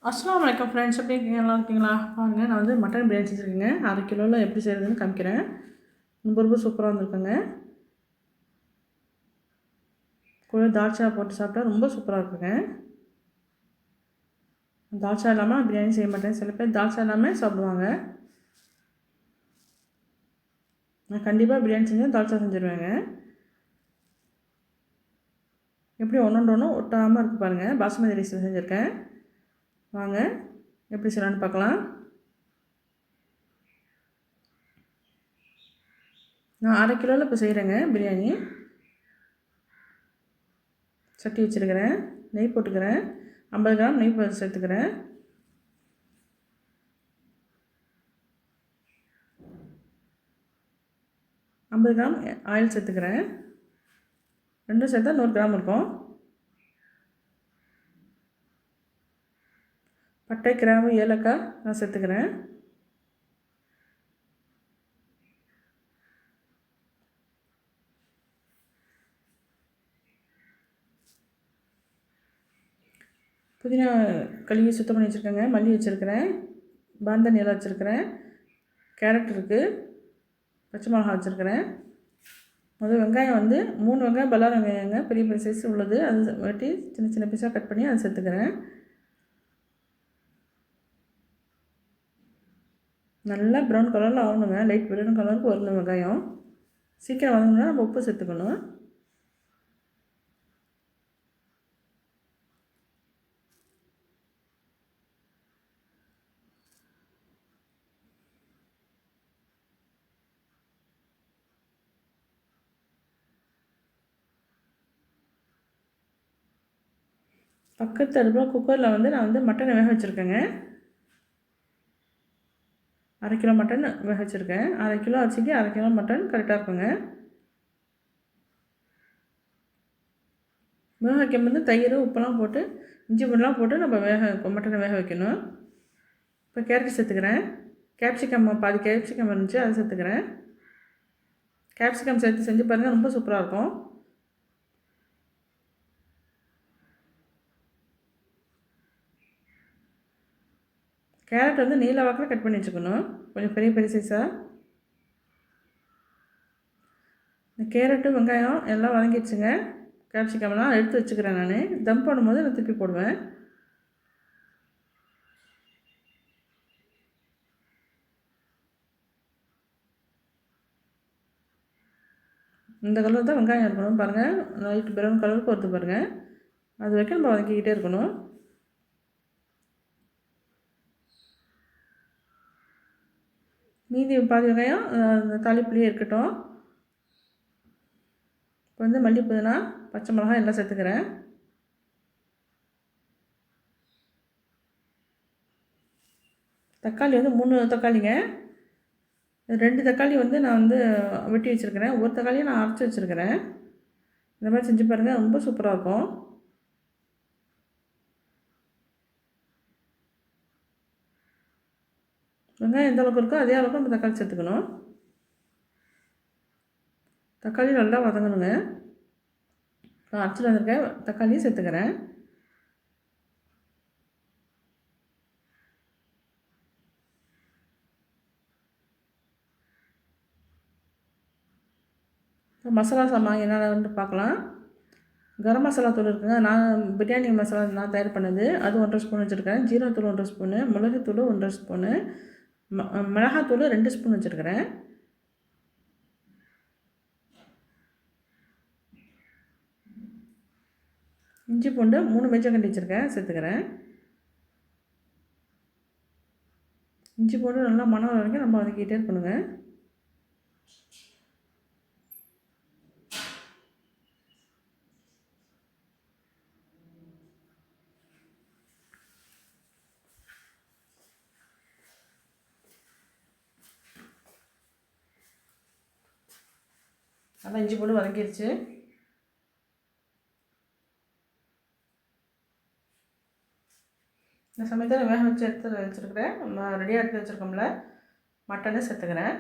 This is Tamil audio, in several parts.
அஸ்ஸலாமு அலைக்கும் ஃப்ரெண்ட்ஸ், எப்படி இருக்கீங்க? நல்லா இருக்கீங்களா? பாருங்கள், நான் வந்து மட்டன் பிரியாணி செஞ்சுருக்கேங்க. அரை கிலோவில் எப்படி செய்கிறதுன்னு காமிக்கிறேன். ரொம்ப ரொம்ப சூப்பராக வந்திருக்குங்க. கூட தால்ச்சா போட்டு சாப்பிட்டா ரொம்ப சூப்பராக இருக்குங்க. தால்ச்சா இல்லாமல் பிரியாணி செய்ய மாட்டேன். சில பேர் தால்ச்சா இல்லாமல் சாப்பிடுவாங்க. நான் கண்டிப்பாக பிரியாணி செஞ்சால் தால்ச்சா செஞ்சுருவேங்க. எப்படி ஒன்று ஒட்டாமல் இருக்குது பாருங்கள். பாசுமதி ரைஸ் செஞ்சுருக்கேன். வாங்க எப்படி செய்யலான்னு பார்க்கலாம். நான் அரை கிலோவில் இப்போ செய்கிறேங்க பிரியாணி. சட்டி வச்சுருக்கிறேன், நெய் போட்டுக்கிறேன். 50 கிராம் நெய் சேர்த்துக்கிறேன். 50 கிராம் ஆயில் சேர்த்துக்கிறேன். ரெண்டும் சேர்த்தா 100 கிராம் இருக்கும். பட்டை, கிராம்பு, ஏலக்காய் நான் சேர்த்துக்கிறேன். புதினா கழுவி சுத்தம் பண்ணி வச்சுருக்கேங்க. மல்லி வச்சுருக்கிறேன். பாந்தனி இலை வச்சுருக்கிறேன். கேரட் இருக்குது. பச்சை மிளகா வச்சுருக்கிறேன். முதல் வெங்காயம் வந்து 3 வெங்காயம் பல்லாரி வெங்காயங்க, பெரிய பெரிய சைஸ் உள்ளது. அது வெட்டி சின்ன சின்ன பீஸாக கட் பண்ணி அதை சேர்த்துக்கிறேன். நல்லா ப்ரௌன் கலரில் ஆகணுங்க. லைட் ப்ரௌன் கலருக்கு வரணும் வெங்காயம். சீக்கிரம் வதங்கணும்னா நம்ம உப்பு சேர்த்துக்கணும். பக்கத்து அடுப்பில் குக்கரில் வந்து நான் வந்து மட்டனை வேக வச்சுருக்கேங்க. அரை கிலோ மட்டன் வேக வச்சுருக்கேன். அரை கிலோ அரிசிக்கு அரை கிலோ மட்டன் கரெக்டாக இருக்குங்க. வேக வைக்கும் போது தயிர், உப்பெல்லாம் போட்டு இஞ்சி பூண்டுலாம் போட்டு நம்ம மட்டனை வேக வைக்கணும். இப்போ கேரட் சேர்த்துக்கிறேன். கேப்சிகம் பாதி கேப்சிகம் இருந்துச்சு, அதை சேர்த்துக்கிறேன். கேப்சிகம் சேர்த்து செஞ்சு பாருங்கள், ரொம்ப சூப்பராக இருக்கும். கேரட் வந்து நீல வாக்கில் கட் பண்ணி வச்சுக்கணும், கொஞ்சம் பெரிய பெரிய சைஸாக. இந்த கேரட்டு, வெங்காயம் எல்லாம் வதங்கிடுச்சுங்க. கேப்சிகம்லாம் எடுத்து வச்சுக்கிறேன். நான் தம் பண்ணும்போது நான் திருப்பி போடுவேன். இந்த கலர் தான் வெங்காயம் இருக்கணும் பாருங்கள். லைட் ப்ரௌன் கலருக்கு வருது பாருங்கள். அது வரைக்கும் நம்ம வதக்கிக்கிட்டே இருக்கணும். மீதி பாதி வெங்காயம் தாளிப்புலேயே இருக்கட்டும். இப்போ வந்து மல்லி, புதினா, பச்சை மிளகாய் எல்லாம் சேர்த்துக்கிறேன். தக்காளி வந்து 3 தக்காளிங்க. 2 தக்காளி வந்து நான் வந்து வெட்டி வச்சுருக்கிறேன். ஒரு தக்காளியை நான் அரைச்சி வச்சுருக்கிறேன். இந்த மாதிரி செஞ்சு பாருங்கள், ரொம்ப சூப்பராக இருக்கும். வெங்காயம் எந்த அளவுக்கு இருக்கோ அதே அளவுக்கு நம்ம தக்காளி சேர்த்துக்கணும். தக்காளி நல்லா வதங்கணுங்க. நான் அரைச்சிட்டு வந்திருக்கேன், தக்காளியும் சேர்த்துக்கிறேன். மசாலா சாமான் என்னென்னு பார்க்கலாம். கரம் மசாலா தூள் இருக்குங்க. நான் பிரியாணி மசாலா நான் தயார் பண்ணது, அது 1.5 ஸ்பூன் வச்சுருக்கிறேன். ஜீரகத்தூள் 1.5 ஸ்பூனு, மிளகுத்தூள் 1.5 ஸ்பூனு, மிளகாத்தூள் 2 ஸ்பூன் வச்சுருக்கிறேன். இஞ்சி பூண்டு 3 மேஜக்கண்டி வச்சுருக்கேன், சேர்த்துக்கிறேன். இஞ்சி பூண்டு நல்லா மணம் வரைக்கும் நம்ம வதக்கிட்டே இருக்கணுங்க. நல்லா இஞ்சி பூண்டு வதக்கிடுச்சு. இந்த சமயத்தில் வேக வச்சு எடுத்து வச்சுருக்கிறேன், ரெடியாக எடுத்து வச்சுருக்கோம்ல மட்டனை சேர்த்துக்கிறேன்.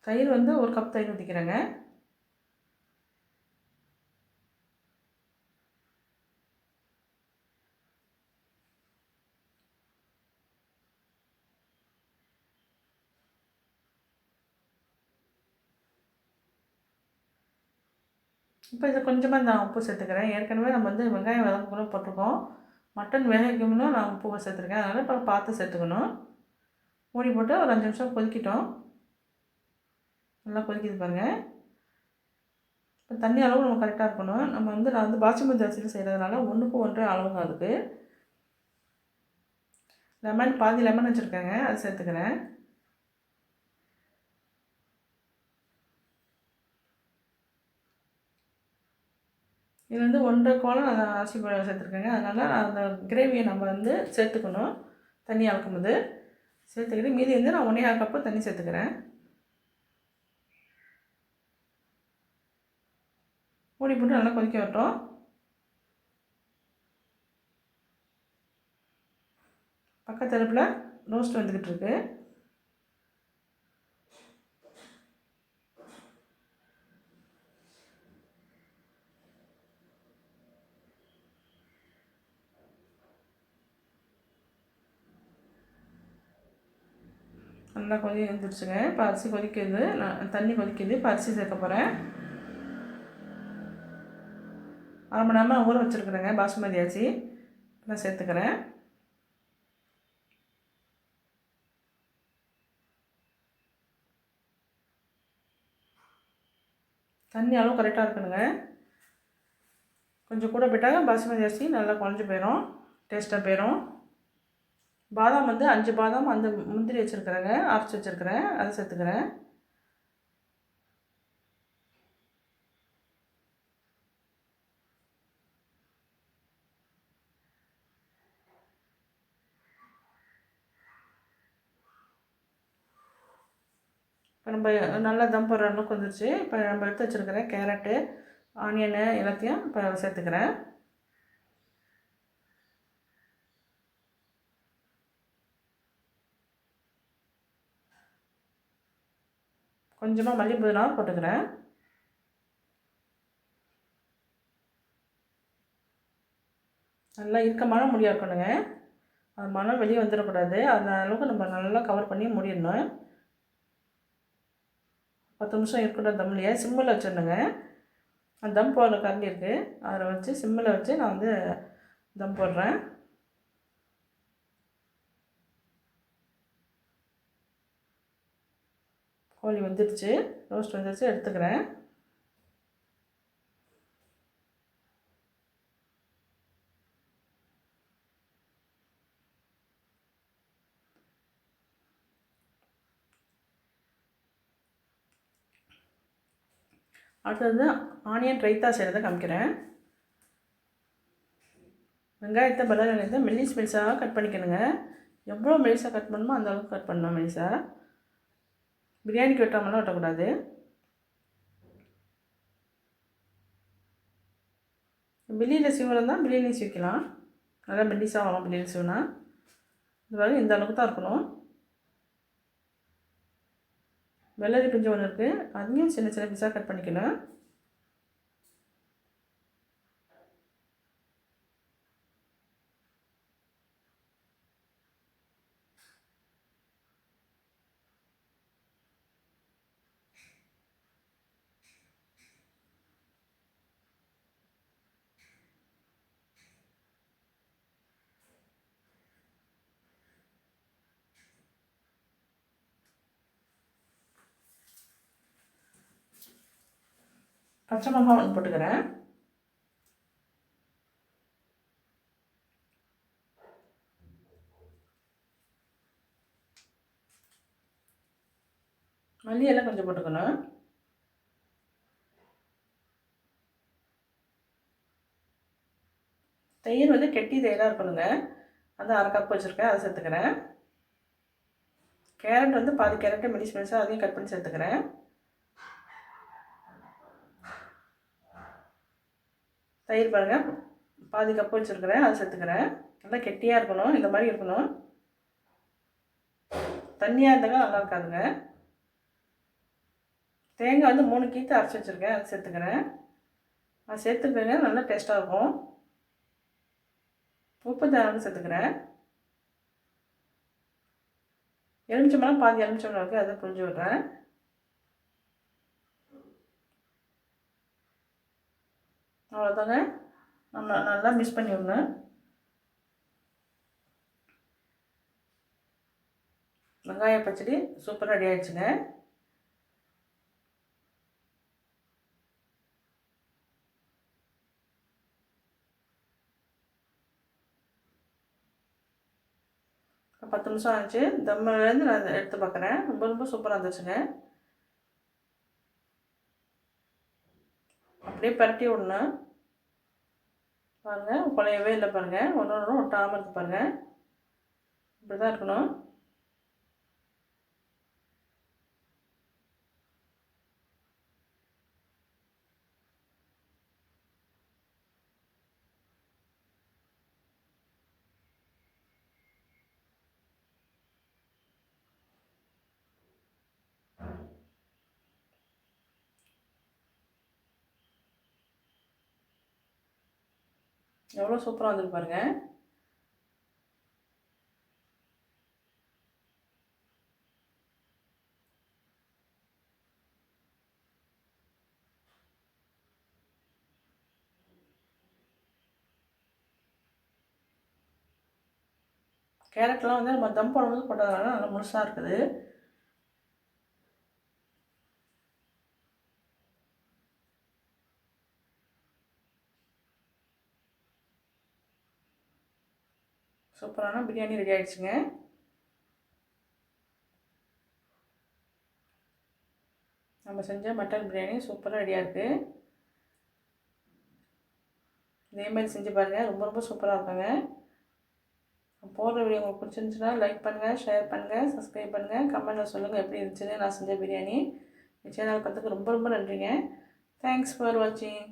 தயிர் வந்து 1 கப் தயிர் ஊற்றிக்கிறேங்க. இப்போ இதில் கொஞ்சமாக நான் உப்பு சேர்த்துக்கிறேன். ஏற்கனவே நம்ம வந்து வெங்காயம் வதக்கக்குள்ள போட்டிருக்கோம். மட்டன் வேக வைக்கும்னா நான் உப்பு சேர்த்துருக்கேன். அதனால் இப்போ பார்த்து சேர்த்துக்கணும். மூடி போட்டு ஒரு 5 நிமிஷம் கொதிக்கிட்டோம். நல்லா கொதிக்குது பாருங்கள். இப்போ தண்ணி அளவு நம்ம கரெக்டாக இருக்கணும். நான் வந்து பாசுமதி அரிசியில் செய்கிறதுனால 1க்கு 1 அளவுங்க அதுக்கு. பாதி லெமன் வச்சுருக்கேங்க, அது சேர்த்துக்கிறேன். இது வந்து 1.5 கோலம் அரிசி சேர்த்துருக்கேங்க. அதனால் அந்த கிரேவியை நம்ம வந்து சேர்த்துக்கணும். தண்ணி அளக்கும்போது சேர்த்துக்கிட்டு மீதி வந்து நான் 1.5 கப்பு தண்ணி சேர்த்துக்கிறேன். மூடி போட்டு நல்லா கொதிக்க விட்டோம். பக்கத்தடுப்பில் ரோஸ்ட் வந்துக்கிட்டு இருக்கு. நல்லா வந்துடுச்சுங்க. இப்போ அரிசி கொதிக்குது, தண்ணி கொதிக்குது. இப்போ அரிசி சேர்க்க போகிறேன். 1/2 மணி நேரமாக ஊற வச்சுருக்குறேங்க பாசுமதி அரிசி. நான் சேர்த்துக்கிறேன். தண்ணி அளவு கரெக்டாக இருக்கணுங்க. கொஞ்சம் கூட போயிட்டால் பாசுமதி அரிசி நல்லா குழஞ்சி போயிடும், டேஸ்ட்டாக போயிடும். பாதாம் வந்து 5 பாதாம் அந்த முந்திரி வச்சுருக்குறேங்க, அரைச்சி வச்சுருக்கிறேன், அதை சேர்த்துக்கிறேன். இப்போ நம்ம நல்லா தம் போடுற அளவுக்கு வந்துருச்சு. இப்போ நம்ம எடுத்து வச்சுருக்கிறேன் கேரட்டு, ஆனியனு எல்லாத்தையும் இப்போ சேர்த்துக்கிறேன். கொஞ்சமாக மல்லி புதினா போட்டுக்கிறேன். நல்லா இறுக்கமான முடியாக இருக்கணுங்க. அது மனம் வெளியே வந்துடக்கூடாது. அந்த அளவுக்கு நம்ம நல்லா கவர் பண்ணி மூடிடணும். 10 நிமிஷம் இருக்கட்டும் தம்லையே. சிம்மில் வச்சிடணுங்க. அந்த தம் போடுற கரண்டி இருக்குது, அதில் வச்சு சிம்மில் வச்சு நான் வந்து தம் போடுறேன். கோழி வந்துடுச்சு, ரோஸ்ட் வந்துடுச்சு, எடுத்துக்கிறேன். அடுத்தது ஆனியன் ரைத்தா செய்கிறத காமிக்கிறேன். வெங்காயத்தை பல்லாரி வெங்காயத்தை மெல்லிசாக கட் பண்ணிக்கணுங்க. எவ்வளோ மெல்லிசாக கட் பண்ணணுமோ அந்த அளவுக்கு கட் பண்ணணும் மெல்லிசாக. பிரியாணிக்கு வெட்டாமலாம் வெட்டக்கூடாது. பிரியாணியில் சீவனம் தான் பிரியாணி சீவிக்கலாம். நல்லா மெல்லிசாக வரும் பிரியாணி சீவனா. இது வரை இந்த அளவுக்கு தான் இருக்கணும். வெள்ளரி பிஞ்சு ஒன்று இருக்குது, அதையும் சின்ன சின்ன பீஸாக கட் பண்ணிக்கணும். பச்சை மிளகாய் ஒன்று போட்டுக்கிறேன். மல்லியெல்லாம் கொஞ்சம் போட்டுக்கணும். தயிர் வந்து கெட்டி தயிராக இருக்கணுங்க. அது 1/2 கப் வச்சுருக்கேன், அதை சேர்த்துக்கிறேன். கேரட் வந்து பாதி கேரட்டை மெலிசாக அதையும் கட் பண்ணி சேர்த்துக்கிறேன். தயிர் பாருங்கள், பாதி கப் வச்சுருக்கிறேன், அதை சேர்த்துக்கிறேன். நல்லா கெட்டியாக இருக்கணும், இந்த மாதிரி இருக்கணும். தண்ணியாக இருந்தாலும் நல்லா இருக்காதுங்க. தேங்காய் வந்து 3 கீற்று அரைச்சி வச்சுருக்கேன், அதை சேர்த்துக்கிறேன். அது சேர்த்துக்கங்க, நல்லா டேஸ்ட்டாக இருக்கும். உப்பு தேவையான சேர்த்துக்கிறேன். எலுமிச்சம்பழம் பாதி எலுமிச்சம்பழம் இருக்குது, அதை புழிஞ்சு விடுறேன். அவ்வளோதாங்க. நம்ம நல்லா மிக்ஸ் பண்ணி விடணும். வெங்காய பச்சடி சூப்பராக ரெடி ஆகிடுச்சுங்க. இப்போ 10 நிமிஷம் ஆச்சு. தம்மிலேருந்து நான் எடுத்து பார்க்குறேன். ரொம்ப ரொம்ப சூப்பராக இருந்துச்சுங்க. அப்படியே பரட்டி விடணும். பாருங்கள், குழையவே இல்லை பாருங்கள். ஒன்று ஒட்டாமல் இருக்குது பாருங்கள். இப்படி தான் இருக்கணும். எவ்வளோ சூப்பராக வந்துருக்கு பாருங்கள். கேரட்லாம் வந்து நம்ம தம் போடும்போது போட்டதுனால நல்லா முழுசாக இருக்குது. சூப்பரான பிரியாணி ரெடி ஆகிடுச்சுங்க. நம்ம செஞ்ச மட்டன் பிரியாணி சூப்பராக ரெடியாக இருக்குது. இதேமாதிரி செஞ்சு பாருங்கள், ரொம்ப ரொம்ப சூப்பராக இருக்குங்க. போடுற வீடியோ உங்களுக்கு பிடிச்சிருந்துச்சுன்னா லைக் பண்ணுங்கள், ஷேர் பண்ணுங்கள், சப்ஸ்கிரைப் பண்ணுங்கள், கமெண்ட்டில் சொல்லுங்கள் எப்படி இருந்துச்சுன்னு நான் செஞ்ச பிரியாணி. என் சேனல் பார்த்துக்கு ரொம்ப ரொம்ப நன்றிங்க. தேங்க்ஸ் ஃபார் வாட்சிங்.